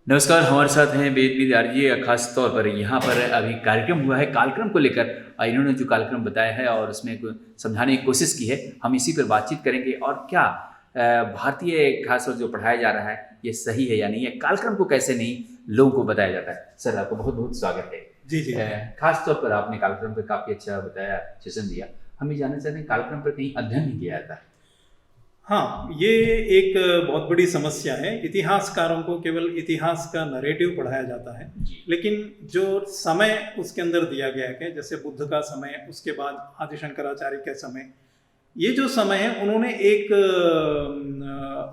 नमस्कार, हमारे साथ हैं वेद विद्यार्थी खास तौर पर यहाँ पर अभी कार्यक्रम हुआ है, कालक्रम को लेकर इन्होंने जो कार्यक्रम बताया है और उसमें समझाने की कोशिश की है। हम इसी पर बातचीत करेंगे और क्या भारतीय खास तौर जो पढ़ाया जा रहा है ये सही है या नहीं है, कालक्रम को कैसे नहीं लोगों को बताया जाता है। सर, आपको बहुत बहुत स्वागत है। जी जी। खास तौर पर आपने कालक्रम पर काफ़ी अच्छा बताया, सेशन दिया। हम ये जानना चाहते हैं कालक्रम पर कहीं अध्ययन नहीं किया जाता है। हाँ, ये एक बहुत बड़ी समस्या है। इतिहासकारों को केवल इतिहास का नरेटिव पढ़ाया जाता है, लेकिन जो समय उसके अंदर दिया गया है, जैसे बुद्ध का समय, उसके बाद आदि शंकराचार्य का समय, ये जो समय है उन्होंने एक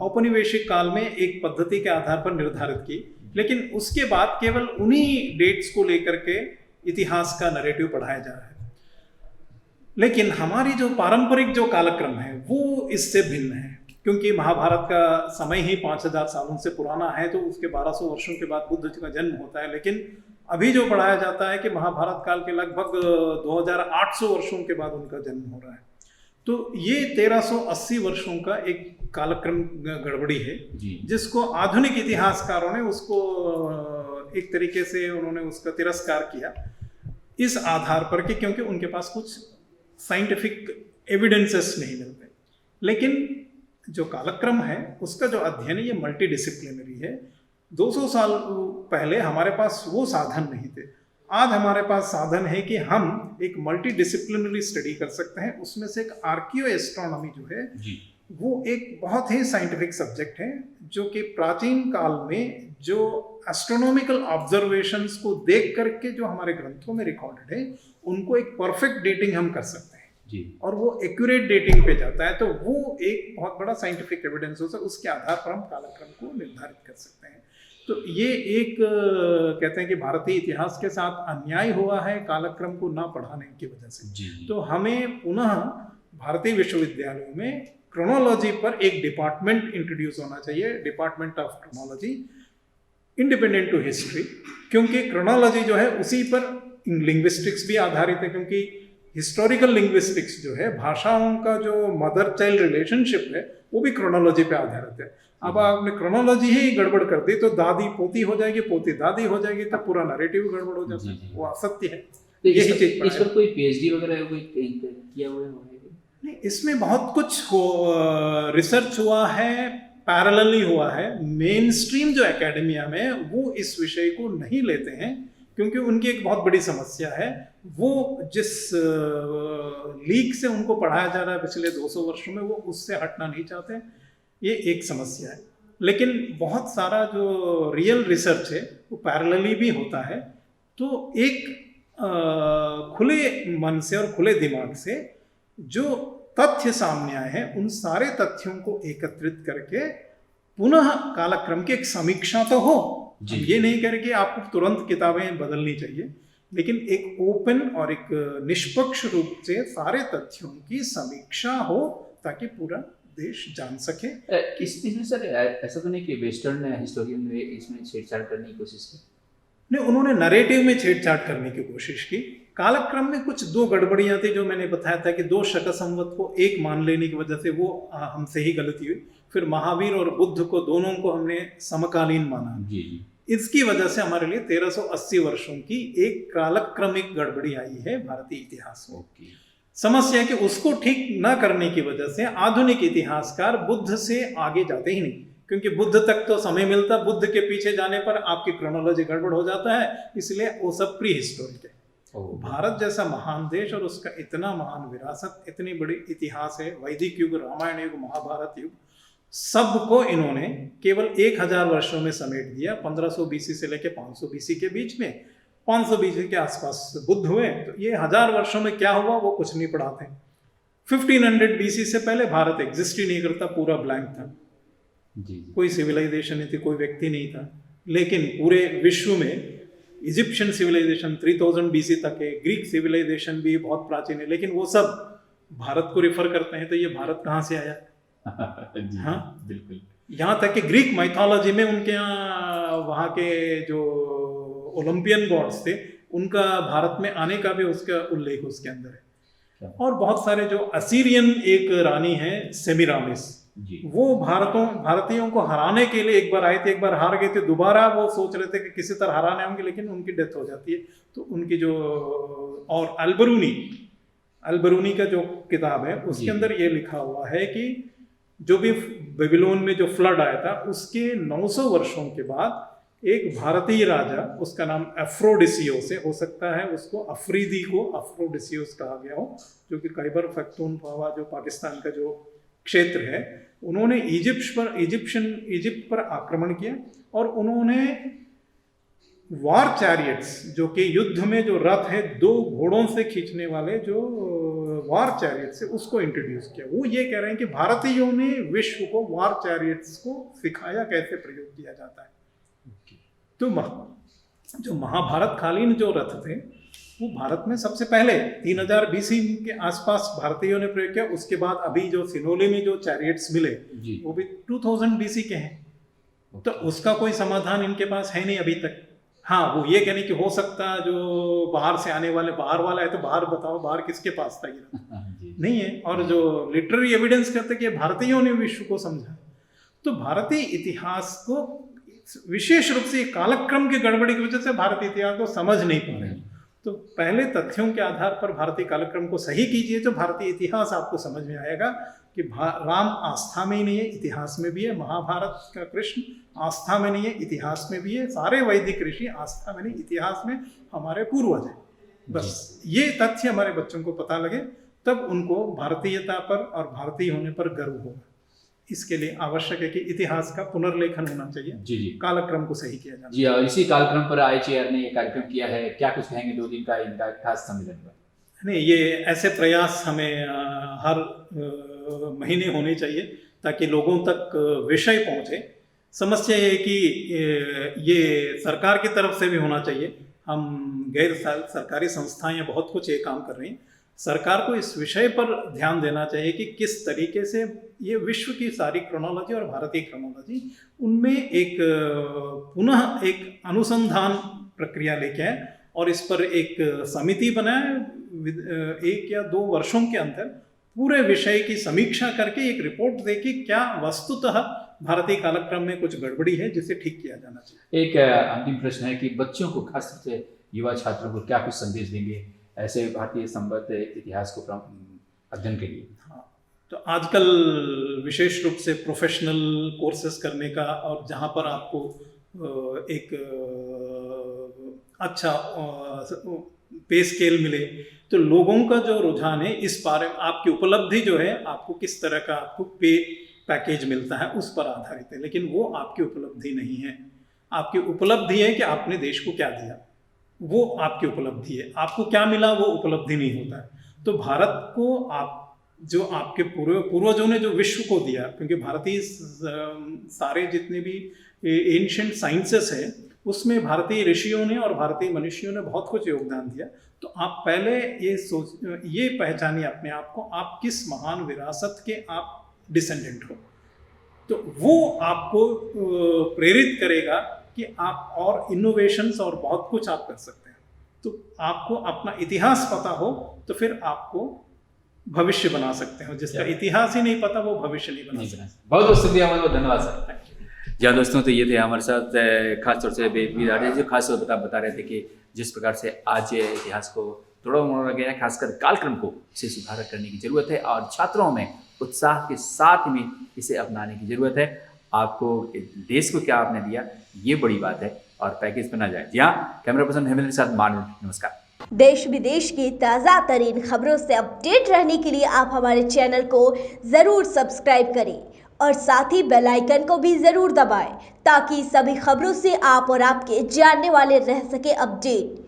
औपनिवेशिक काल में एक पद्धति के आधार पर निर्धारित की, लेकिन उसके बाद केवल उन्हीं डेट्स को लेकर के इतिहास का नरेटिव पढ़ाया जा रहा है। लेकिन हमारी जो पारंपरिक जो कालक्रम है वो इससे भिन्न है, क्योंकि महाभारत का समय ही 5000 सालों से पुराना है, तो उसके 1200 वर्षों के बाद बुद्ध का जन्म होता है। लेकिन अभी जो पढ़ाया जाता है कि महाभारत काल के लगभग 2800 वर्षों के बाद उनका जन्म हो रहा है। तो ये 1380 वर्षों का एक कालक्रम गड़बड़ी है, जिसको आधुनिक इतिहासकारों ने उसको एक तरीके से उन्होंने उसका तिरस्कार किया इस आधार पर कि क्योंकि उनके पास कुछ साइंटिफिक एविडेंसेस नहीं मिलते। लेकिन जो कालक्रम है उसका जो अध्ययन है ये मल्टी डिसिप्लिनरी है। 200 साल पहले हमारे पास वो साधन नहीं थे। आज हमारे पास साधन है कि हम एक मल्टी डिसिप्लिनरी स्टडी कर सकते हैं। उसमें से एक आर्कियो एस्ट्रोनॉमी जो है वो एक बहुत ही साइंटिफिक सब्जेक्ट है, जो कि प्राचीन काल में जो एस्ट्रोनॉमिकल ऑब्जर्वेशंस को देख करके जो हमारे ग्रंथों में रिकॉर्डेड है उनको एक परफेक्ट डेटिंग हम कर सकते हैं जी। और वो एक्यूरेट डेटिंग पे जाता है, तो वो एक बहुत बड़ा साइंटिफिक एविडेंस हो सकता है। उसके आधार पर हम कालक्रम को निर्धारित कर सकते हैं। तो ये एक कहते हैं कि भारतीय इतिहास के साथ अन्याय हुआ है कालक्रम को ना पढ़ाने की वजह से जी। तो हमें पुनः भारतीय विश्वविद्यालयों में क्रोनोलॉजी पर एक डिपार्टमेंट इंट्रोड्यूस होना चाहिए, department of chronology independent to history, क्योंकि क्रोनोलॉजी जो है उसी पर लिंग्विस्टिक्स भी आधारित है, क्योंकि हिस्टोरिकल लिंग्विस्टिक्स जो है भाषाओं का जो मदर चाइल्ड रिलेशनशिप है वो भी क्रोनोलॉजी पे आधारित है। अब आपने क्रोनोलॉजी ही गड़बड़ कर दी तो दादी पोती हो जाएगी, पोती दादी हो जाएगी, तब पूरा नैरेटिव गड़बड़ हो जाता है। वो असत्य है। तो यही चीज इस पर कोई पीएचडी वगैरह कोई किया हुआ है? नहीं, इसमें बहुत कुछ रिसर्च हुआ है, पैरेलली हुआ है। मेन स्ट्रीम जो एकेडमिया में वो इस विषय को नहीं लेते हैं, क्योंकि उनकी एक बहुत बड़ी समस्या है। वो जिस लीक से उनको पढ़ाया जा रहा है पिछले 200 वर्षों में, वो उससे हटना नहीं चाहते। ये एक समस्या है। लेकिन बहुत सारा जो रियल रिसर्च है वो पैरेलली भी होता है। तो एक खुले मन से और खुले दिमाग से जो तथ्य सामने आए हैं उन सारे तथ्यों को एकत्रित करके पुनः कालक्रम की एक समीक्षा तो हो। ये नहीं कह रहे कि आपको तुरंत किताबें बदलनी चाहिए, लेकिन एक ओपन और एक निष्पक्ष रूप से सारे तथ्यों की समीक्षा हो ताकि पूरा देश जान सके। इसमें सर ऐसा तो नहीं कि वेस्टर्न हिस्टोरियन ने इसमें छेड़छाड़ करने की कोशिश की? नहीं, उन्होंने नरेटिव में छेड़छाड़ करने की कोशिश की। कालक्रम में कुछ दो गड़बड़ियां थी, जो मैंने बताया था कि 2 शक संवत को एक मान लेने की वजह से वो हमसे ही गलती हुई। फिर महावीर और बुद्ध को दोनों को हमने समकालीन माना जी। इसकी वजह से हमारे लिए 1380 वर्षों की एक कालक्रमिक गड़बड़ी आई है भारतीय इतिहास में। समस्या है कि उसको ठीक न करने की वजह से आधुनिक इतिहासकार बुद्ध से आगे जाते ही नहीं, क्योंकि बुद्ध तक तो समय मिलता, बुद्ध के पीछे जाने पर आपकी क्रोनोलॉजी गड़बड़ हो जाता है, इसलिए वो सब प्री हिस्टोरिक है। भारत जैसा महान देश और उसका इतना महान विरासत, इतनी बड़ी इतिहास है, वैदिक युग, रामायण युग, महाभारत युग, सबको इन्होंने केवल 1000 वर्षों में समेट दिया। 1500 बीसी से लेकर 500 बीसी के बीच में, 500 बीसी के आसपास बुद्ध हुए। तो ये 1000 वर्षों में क्या हुआ वो कुछ नहीं पढ़ाते। 1500 बीसी से पहले भारत एग्जिस्ट ही नहीं करता, पूरा ब्लैंक था जी। कोई सिविलाइजेशन नहीं थी, कोई व्यक्ति नहीं था। लेकिन पूरे विश्व में इजिप्शियन सिविलाइजेशन 3000 बीसी तक है, ग्रीक सिविलाइजेशन भी बहुत प्राचीन है, लेकिन वो सब भारत को रिफर करते हैं। तो ये भारत कहाँ से आया? हाँ बिल्कुल। यहाँ तक कि ग्रीक माइथोलॉजी में उनके यहाँ वहाँ के जो ओलंपियन गॉड्स थे उनका भारत में आने का भी उसका उल्लेख उसके अंदर है। और बहुत सारे जो असीरियन एक रानी है सेमिरामिस, जी वो भारतीयों को हराने के लिए एक बार आए थे, एक बार हार गए थे, दोबारा वो सोच रहे थे कि किसी तरह हराने होंगे, लेकिन उनकी डेथ हो जाती है। तो उनकी जो और अलबरूनी का जो किताब है उसके जी। अंदर ये लिखा हुआ है कि जो भी बेबीलोन में जो फ्लड आया था उसके 900 वर्षों के बाद एक भारतीय राजा, उसका नाम एफ्रोडिसियोस है, हो सकता है उसको अफरीदी को अफ्रोडिसियोस कहा गया हो, जो कि खैबर पख्तूनख्वा जो पाकिस्तान का जो क्षेत्र है, उन्होंने इजिप्ट पर आक्रमण किया और उन्होंने वार चैरियट्स, जो कि युद्ध में जो रथ है 2 घोड़ों से खींचने वाले जो वार चैरियट्स है, उसको इंट्रोड्यूस किया। वो ये कह रहे हैं कि भारतीयों ने विश्व को वार चैरियट्स को सिखाया कैसे प्रयोग किया जाता है। तो जो महाभारत कालीन जो रथ थे वो भारत में सबसे पहले 3000 BC के आसपास भारतीयों ने प्रयोग किया। उसके बाद अभी जो सिनोली में जो चैरियट्स मिले वो भी 2000 BC के हैं। तो उसका कोई समाधान इनके पास है नहीं अभी तक। हाँ, वो ये कहने कि हो सकता जो बाहर से आने वाले, बाहर वाला है तो बाहर बताओ, बाहर किसके पास था ये नहीं है। और जो लिटरेरी एविडेंस कहते कि भारतीयों ने विश्व को समझा। तो भारतीय इतिहास को विशेष रूप से कालक्रम की गड़बड़ी की वजह से भारतीय इतिहास को समझ नहीं पा रहे। तो पहले तथ्यों के आधार पर भारतीय कालक्रम को सही कीजिए तो भारतीय इतिहास आपको समझ में आएगा कि राम आस्था में ही नहीं है, इतिहास में भी है। महाभारत का कृष्ण आस्था में नहीं है, इतिहास में भी है। सारे वैदिक ऋषि आस्था में नहीं, इतिहास में हमारे पूर्वज हैं। बस ये तथ्य हमारे बच्चों को पता लगे, तब उनको भारतीयता पर और भारतीय होने पर गर्व होगा। इसके लिए आवश्यक है कि इतिहास का पुनर्लेखन होना चाहिए। जी कालक्रम को सही किया जाना जी। और इसी कालक्रम पर IHR ने ये कार्यक्रम किया है, क्या कुछ कहेंगे 2 दिन का इनका खास सम्मेलन पर? नहीं, ये ऐसे प्रयास हमें हर महीने होने चाहिए ताकि लोगों तक विषय पहुंचे। समस्या ये है कि ये सरकार की तरफ से भी होना चाहिए। हम गैर सरकारी संस्थाएं बहुत कुछ ये काम कर रही हैं। सरकार को इस विषय पर ध्यान देना चाहिए कि किस तरीके से ये विश्व की सारी क्रोनोलॉजी और भारतीय क्रोनोलॉजी, उनमें एक पुनः एक अनुसंधान प्रक्रिया लेके आए और इस पर एक समिति बनाए। 1 या 2 वर्षों के अंदर पूरे विषय की समीक्षा करके एक रिपोर्ट दे कि क्या वस्तुतः भारतीय कालक्रम में कुछ गड़बड़ी है जिसे ठीक किया जाना चाहिए। एक अंतिम प्रश्न है कि बच्चों को, खास रूप से युवा छात्रों को क्या कुछ संदेश देंगे ऐसे भारतीय संबद्ध इतिहास को अध्ययन के लिए? हाँ, तो आजकल विशेष रूप से प्रोफेशनल कोर्सेज करने का, और जहाँ पर आपको एक अच्छा पे स्केल मिले, तो लोगों का जो रुझान है इस बारे में, आपकी उपलब्धि जो है, आपको किस तरह का आपको पे पैकेज मिलता है उस पर आधारित है। लेकिन वो आपकी उपलब्धि नहीं है। आपकी उपलब्धि है कि आपने देश को क्या दिया, वो आपकी उपलब्धि है। आपको क्या मिला वो उपलब्धि नहीं होता है। तो भारत को आप जो आपके पूर्वजों ने जो विश्व को दिया, क्योंकि भारतीय सारे जितने भी एंशिएंट साइंसेस है उसमें भारतीय ऋषियों ने और भारतीय मनुष्यों ने बहुत कुछ योगदान दिया। तो आप पहले ये पहचानिए अपने आप को, आप किस महान विरासत के आप डिसेंडेंट हो। तो वो आपको प्रेरित करेगा कि आप और इनोवेशंस और बहुत कुछ आप कर सकते हैं। तो आपको अपना इतिहास पता हो तो फिर आपको भविष्य बना सकते हो। जिसका इतिहास ही नहीं पता वो भविष्य नहीं बना सकता। बहुत बहुत शुक्रिया, बहुत बहुत धन्यवाद सर। जी हाँ दोस्तों, तो ये थे हमारे साथ खासतौर से बेबीदारे जो खास तौर बता रहे थे कि जिस प्रकार से आज इतिहास को तोड़ा मोड़ा गया है, खासकर कालक्रम को इसे सुधार करने की ज़रूरत है और छात्रों में उत्साह के साथ में इसे अपनाने की ज़रूरत है। आपको देश को क्या आपने दिया ये बड़ी बात है और पैकेज पर ना जाए। जी हाँ, कैमरा पर्सन हेमंत के साथ मानव, नमस्कार। देश विदेश की ताज़ा तरीन खबरों से अपडेट रहने के लिए आप हमारे चैनल को ज़रूर सब्सक्राइब करें और साथ ही बेल आइकन को भी ज़रूर दबाएं ताकि सभी खबरों से आप और आपके जानने वाले रह सके अपडेट।